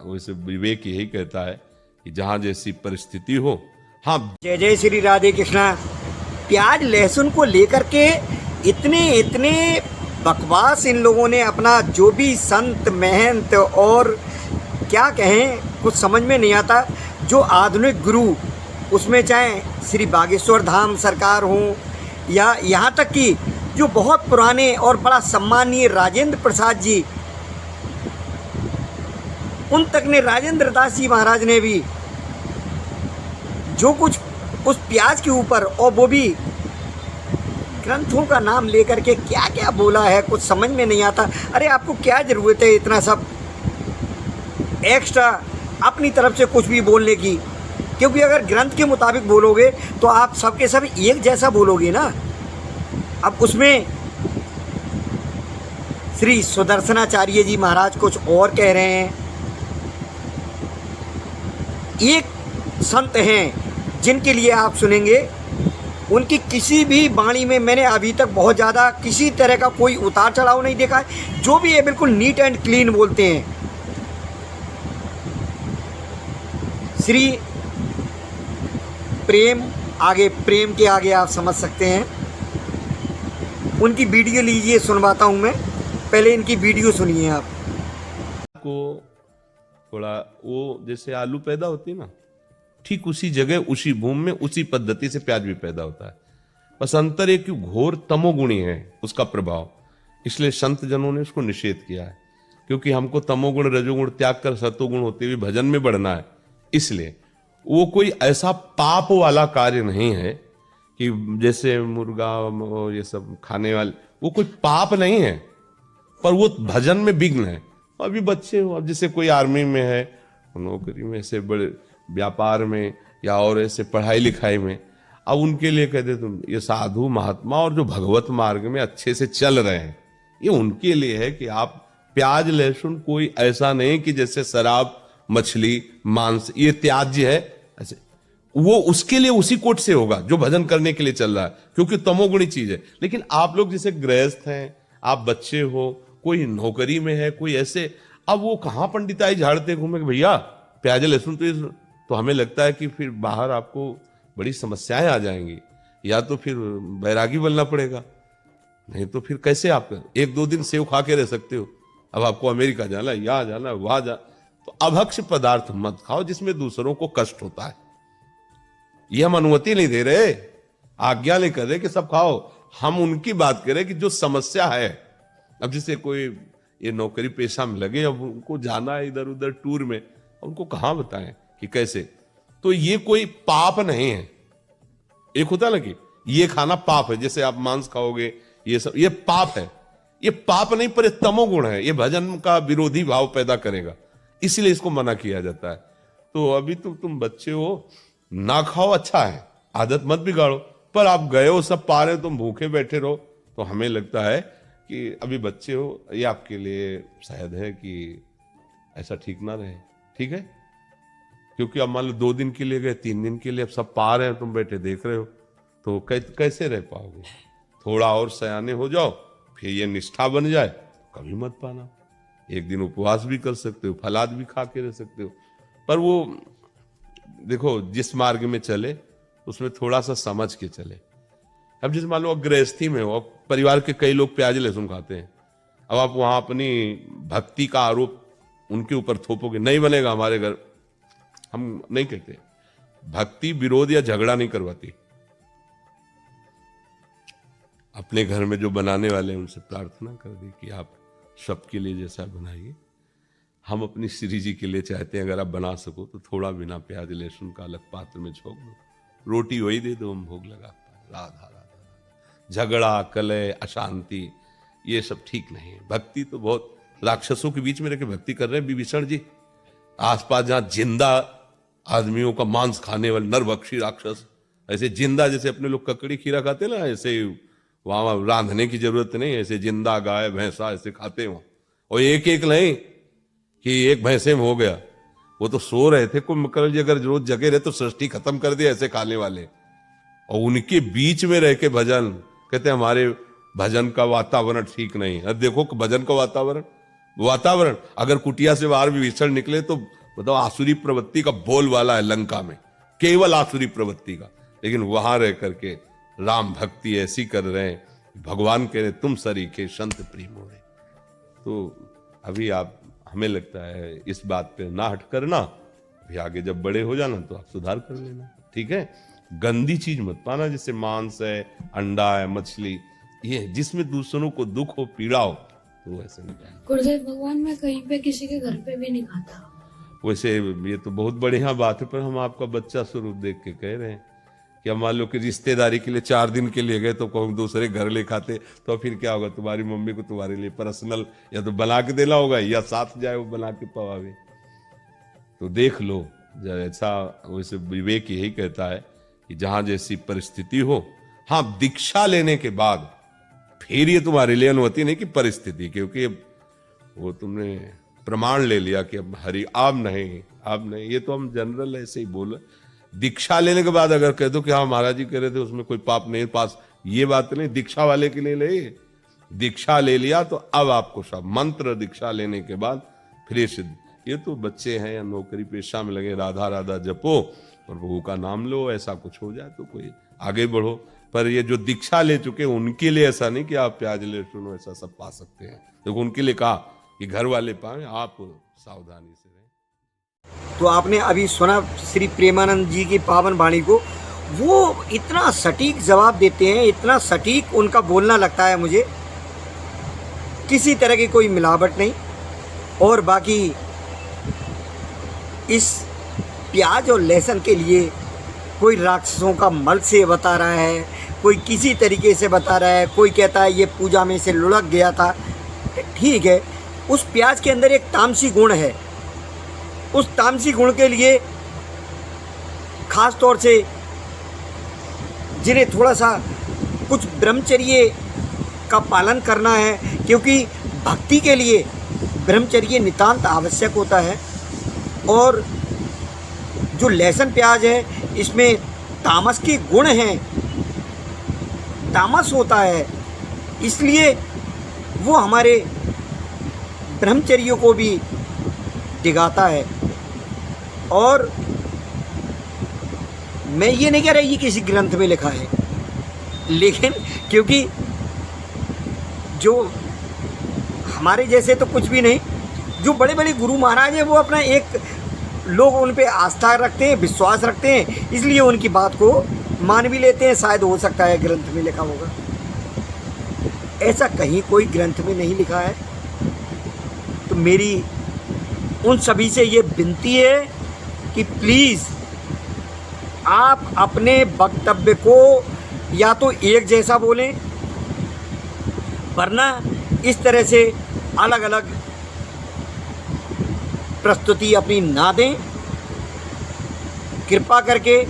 वैसे विवेक यही कहता है कि जहां जैसी परिस्थिति हो। हाँ, जय जय श्री राधे कृष्णा। प्याज लहसुन को लेकर के इतने इतने बकवास इन लोगों ने अपना, जो भी संत महंत और क्या कहें कुछ समझ में नहीं आता। जो आधुनिक गुरु, उसमें चाहे श्री बागेश्वर धाम सरकार हो या यहाँ तक कि जो बहुत पुराने और बड़ा सम्मानीय राजेंद्र प्रसाद जी, उन तक ने, राजेंद्र दास जी महाराज ने भी जो कुछ उस प्याज के ऊपर, और वो भी ग्रंथों का नाम लेकर के क्या क्या बोला है, कुछ समझ में नहीं आता। अरे आपको क्या ज़रूरत है इतना सब एक्स्ट्रा अपनी तरफ से कुछ भी बोलने की? क्योंकि अगर ग्रंथ के मुताबिक बोलोगे तो आप सबके सब एक जैसा बोलोगे ना। अब उसमें श्री सुदर्शनाचार्य जी महाराज कुछ और कह रहे हैं। एक संत हैं जिनके लिए आप सुनेंगे, उनकी किसी भी वाणी में मैंने अभी तक बहुत ज़्यादा किसी तरह का कोई उतार चढ़ाव नहीं देखा है। जो भी है बिल्कुल नीट एंड क्लीन बोलते हैं। श्री प्रेम, आगे प्रेम के आगे आप समझ सकते हैं। उनकी वीडियो लीजिए, सुनवाता हूँ मैं। पहले इनकी वीडियो सुनिए आप। को थोड़ा वो जैसे आलू पैदा होती है ना, ठीक उसी जगह, उसी भूमि में, उसी पद्धति से प्याज भी पैदा होता है। बस अंतर एक घोर तमोगुणी है उसका प्रभाव, इसलिए संत जनों ने उसको निषेध किया है। क्योंकि हमको तमोगुण रजोगुण त्याग कर सतोगुण होते हुए भजन में बढ़ना है, इसलिए वो कोई ऐसा पाप वाला कार्य नहीं है कि जैसे मुर्गा ये सब खाने वाले, वो कोई पाप नहीं है, पर वो भजन में विघ्न है। अभी बच्चे हो, अब जैसे कोई आर्मी में है, नौकरी में, ऐसे बड़े व्यापार में, या और ऐसे पढ़ाई लिखाई में, अब उनके लिए कहते तुम ये साधु महात्मा और जो भगवत मार्ग में अच्छे से चल रहे हैं, ये उनके लिए है कि आप प्याज लहसुन कोई ऐसा नहीं कि जैसे शराब मछली मांस ये त्याज्य है, ऐसे वो उसके लिए उसी कोट से होगा जो भजन करने के लिए चल रहा है, क्योंकि तमोगुणी चीज है। लेकिन आप लोग जैसे गृहस्थ हैं, आप बच्चे हो, कोई नौकरी में है, कोई ऐसे, अब वो कहां पंडिताई झाड़ते घूमे भैया प्याज लहसुन, तो हमें लगता है कि फिर बाहर आपको बड़ी समस्याएं आ जाएंगी, या तो फिर बैरागी बनना पड़ेगा, नहीं तो फिर कैसे आप एक दो दिन सेव खा के रह सकते हो। अब आपको अमेरिका जाना, यहाँ जाना, वहां जा, तो अभक्ष्य पदार्थ मत खाओ जिसमें दूसरों को कष्ट होता है। ये हम अनुमति नहीं दे रहे, आज्ञा नहीं कर रहे कि सब खाओ, हम उनकी बात करें कि जो समस्या है। अब जैसे कोई ये नौकरी पेशा में लगे, अब उनको जाना है इधर उधर टूर में, उनको कहां बताएं कि कैसे, तो ये कोई पाप नहीं है। एक होता है ना कि ये खाना पाप है, जैसे आप मांस खाओगे, ये सब ये पाप है, ये पाप नहीं, पर ये तमोगुण है, ये भजन का विरोधी भाव पैदा करेगा, इसलिए इसको मना किया जाता है। तो अभी तुम बच्चे हो, ना खाओ, अच्छा है, आदत मत बिगाड़ो, पर आप गए हो, सब पा रहे हो, तुम भूखे बैठे रहो, तो हमें लगता है कि अभी बच्चे हो, ये आपके लिए शायद है कि ऐसा ठीक ना रहे। ठीक है, क्योंकि अब मान लो 2 दिन के लिए गए, 3 दिन के लिए, अब सब पा रहे हैं, तुम बैठे देख रहे हो, तो कैसे रह पाओगे? थोड़ा और सयाने हो जाओ, फिर ये निष्ठा बन जाए, कभी मत पाना। एक दिन उपवास भी कर सकते हो, फलाद भी खा के रह सकते हो, पर वो देखो जिस मार्ग में चले उसमें थोड़ा सा समझ के चले। अब जैसे मान लो गृहस्थी में हो, अब परिवार के कई लोग प्याज लहसुन खाते हैं, अब आप वहां अपनी भक्ति का आरोप उनके ऊपर थोपोगे, नहीं बनेगा। हमारे घर हम नहीं कहते, भक्ति विरोध या झगड़ा नहीं करवाती। अपने घर में जो बनाने वाले हैं उनसे प्रार्थना कर दी कि आप सबके लिए जैसा बनाइए। हम अपनी श्री जी के लिए चाहते हैं अगर आप बना सको तो थोड़ा बिना प्याज लहसुन का अलग पात्र में छोड़ दो, रोटी वही दे दो, हम भोग लगा पाए। राधा राधा। झगड़ा कलह अशांति ये सब ठीक नहीं है। भक्ति तो बहुत राक्षसों के बीच में रहकर भक्ति कर रहे हैं विभीषण जी, आसपास जहां जिंदा आदमियों का मांस खाने वाले नरभक्षी राक्षस, ऐसे जिंदा जैसे अपने लोग ककड़ी खीरा खाते ना, ऐसे वहां रांधने की जरूरत नहीं, ऐसे जिंदा गाय भैंसा ऐसे खाते हो। और एक एक नहीं कि एक भैंसे में हो गया, वो तो सो रहे थे, कुंभकर्ण जी अगर रोज जगे रहे तो सृष्टि खत्म कर दिया ऐसे खाने वाले। और उनके बीच में रह के भजन कहते हमारे भजन का वातावरण ठीक नहीं है। अब देखो भजन का वातावरण अगर कुटिया से बाहर विभीषण निकले तो बताओ, आसुरी प्रवृत्ति का बोलवाला है लंका में, केवल आसुरी प्रवृत्ति का, लेकिन वहां रह करके राम भक्ति ऐसी कर रहे हैं, भगवान कह रहे तुम सरीखे संत प्रेम हो रहे। तो अभी आप, हमें लगता है इस बात पे ना हट करना, अभी आगे जब बड़े हो जाना तो आप सुधार कर लेना, ठीक है। गंदी चीज मत पाना, जैसे मांस है, अंडा है, मछली, ये जिसमें दूसरों को दुख हो, पीड़ा हो, तो ऐसे नहीं खाना। गुरुदेव भगवान, मैं कहीं पे किसी के घर पे भी नहीं खाता। वैसे ये तो बहुत बढ़िया बात है, पर हम आपका बच्चा स्वरूप देख के कह रहे हैं कि मान लो कि रिश्तेदारी के लिए 4 दिन के लिए गए तो कहूँ दूसरे घर ले खाते, तो फिर क्या होगा, तुम्हारी मम्मी को तुम्हारे लिए पर्सनल या तो बना के देना होगा या साथ जाए वो बना के पवावे। तो देख लो, जब ऐसा, वैसे विवेक यही कहता है कि जहां जैसी परिस्थिति हो, हाँ दीक्षा लेने के बाद फिर ये तुम्हारे लिए अनुमति नहीं कि परिस्थिति, क्योंकि वो तुमने प्रमाण ले लिया कि अब हरि अब नहीं, ये तो हम जनरल ऐसे ही बोल। दीक्षा लेने के बाद अगर कह दो कि हाँ महाराज जी कह रहे थे उसमें कोई पाप नहीं पास, ये बात नहीं, दीक्षा वाले के लिए ले, दीक्षा ले लिया तो अब आपको सब मंत्र दीक्षा लेने के बाद फिर सिद्ध। ये तो बच्चे हैं या नौकरी पेशा में लगे, राधा राधा जपो और प्रभु का नाम लो, ऐसा कुछ हो जाए तो कोई आगे बढ़ो। पर ये जो दीक्षा ले चुके उनके लिए ऐसा नहीं कि आप प्याज लहसुन ऐसा सब पा सकते हैं, देखो उनके लिए कहा कि घर वाले पाए, आप सावधानी से रहें। तो आपने अभी सुना श्री प्रेमानंद जी की पावन वाणी को, वो इतना सटीक जवाब देते हैं, इतना सटीक उनका बोलना लगता है मुझे, किसी तरह की कोई मिलावट नहीं। और बाकी इस प्याज और लहसुन के लिए कोई राक्षसों का मल से बता रहा है, कोई किसी तरीके से बता रहा है, कोई कहता है ये पूजा में से लुढ़क गया था, ठीक है। उस प्याज के अंदर एक तामसी गुण है, उस तामसी गुण के लिए खास तौर से जिन्हें थोड़ा सा कुछ ब्रह्मचर्य का पालन करना है, क्योंकि भक्ति के लिए ब्रह्मचर्य नितांत आवश्यक होता है। और जो लहसुन प्याज है इसमें तामस के गुण हैं, तामस होता है, इसलिए वो हमारे ब्रह्मचर्य को भी डिगाता है। और मैं ये नहीं कह रहा ये किसी ग्रंथ में लिखा है, लेकिन क्योंकि जो हमारे जैसे तो कुछ भी नहीं, जो बड़े बड़े गुरु महाराज हैं वो अपना एक लोग उन पे आस्था रखते हैं, विश्वास रखते हैं, इसलिए उनकी बात को मान भी लेते हैं। शायद हो सकता है ग्रंथ में लिखा होगा, ऐसा कहीं कोई ग्रंथ में नहीं लिखा है। तो मेरी उन सभी से ये विनती है कि प्लीज़ आप अपने वक्तव्य को या तो एक जैसा बोलें, वरना इस तरह से अलग अलग प्रस्तुति अपनी ना दें। कृपा करके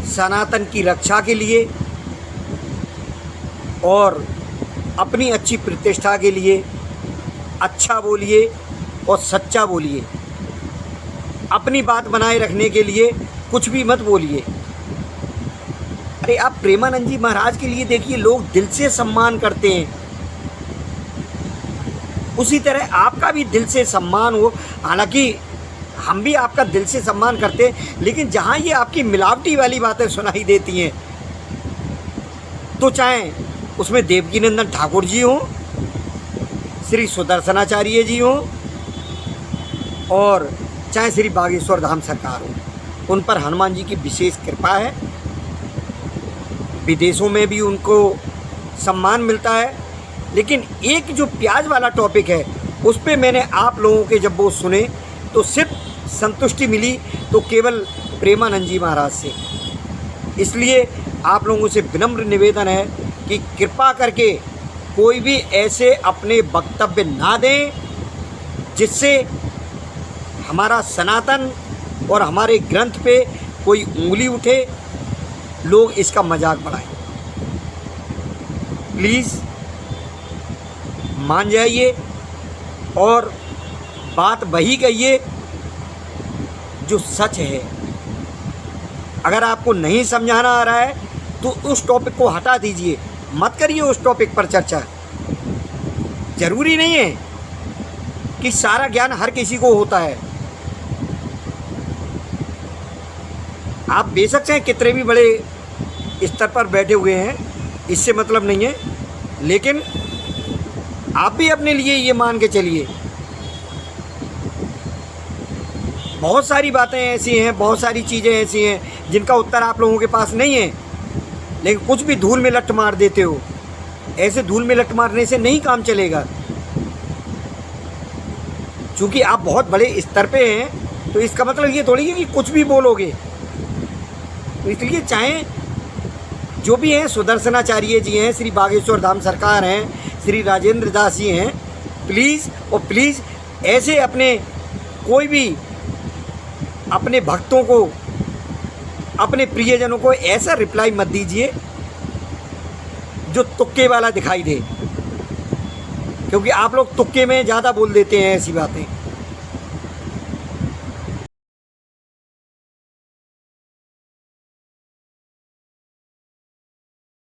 सनातन की रक्षा के लिए और अपनी अच्छी प्रतिष्ठा के लिए अच्छा बोलिए और सच्चा बोलिए। अपनी बात बनाए रखने के लिए कुछ भी मत बोलिए। अरे आप प्रेमानंद जी महाराज के लिए देखिए, लोग दिल से सम्मान करते हैं, उसी तरह आपका भी दिल से सम्मान हो। हालांकि हम भी आपका दिल से सम्मान करते हैं, लेकिन जहाँ ये आपकी मिलावटी वाली बातें सुनाई देती हैं, तो चाहे उसमें देवकीनंदन ठाकुर जी हों, श्री सुदर्शनाचार्य जी हों, और चाहे श्री बागेश्वर धाम सरकार हो, उन पर हनुमान जी की विशेष कृपा है। विदेशों में भी उनको सम्मान मिलता है। लेकिन एक जो प्याज वाला टॉपिक है, उस पे मैंने आप लोगों के जब वो सुने तो सिर्फ संतुष्टि मिली, तो केवल प्रेमानंद जी महाराज से। इसलिए आप लोगों से विनम्र निवेदन है कि कृपा करके कोई भी ऐसे अपने वक्तव्य ना दें जिससे हमारा सनातन और हमारे ग्रंथ पे कोई उंगली उठे, लोग इसका मजाक बनाएं। प्लीज़ मान जाइए और बात वही कहिए जो सच है। अगर आपको नहीं समझाना आ रहा है तो उस टॉपिक को हटा दीजिए, मत करिए उस टॉपिक पर चर्चा। ज़रूरी नहीं है कि सारा ज्ञान हर किसी को होता है। आप बेशक चाहे कितने भी बड़े स्तर पर बैठे हुए हैं, इससे मतलब नहीं है, लेकिन आप भी अपने लिए ये मान के चलिए, बहुत सारी बातें ऐसी हैं, बहुत सारी चीज़ें ऐसी हैं जिनका उत्तर आप लोगों के पास नहीं है, लेकिन कुछ भी धूल में लट मार देते हो। ऐसे धूल में लट मारने से नहीं काम चलेगा, क्योंकि आप बहुत बड़े स्तर पे हैं तो इसका मतलब ये थोड़ी है कि कुछ भी बोलोगे। तो इसलिए चाहे जो भी हैं, सुदर्शनाचार्य जी हैं, श्री बागेश्वर धाम सरकार हैं, श्री राजेंद्र दास जी हैं, प्लीज़ और प्लीज़ ऐसे अपने कोई भी अपने भक्तों को, अपने प्रियजनों को ऐसा रिप्लाई मत दीजिए जो तुक्के वाला दिखाई दे, क्योंकि आप लोग तुक्के में ज़्यादा बोल देते हैं ऐसी बातें।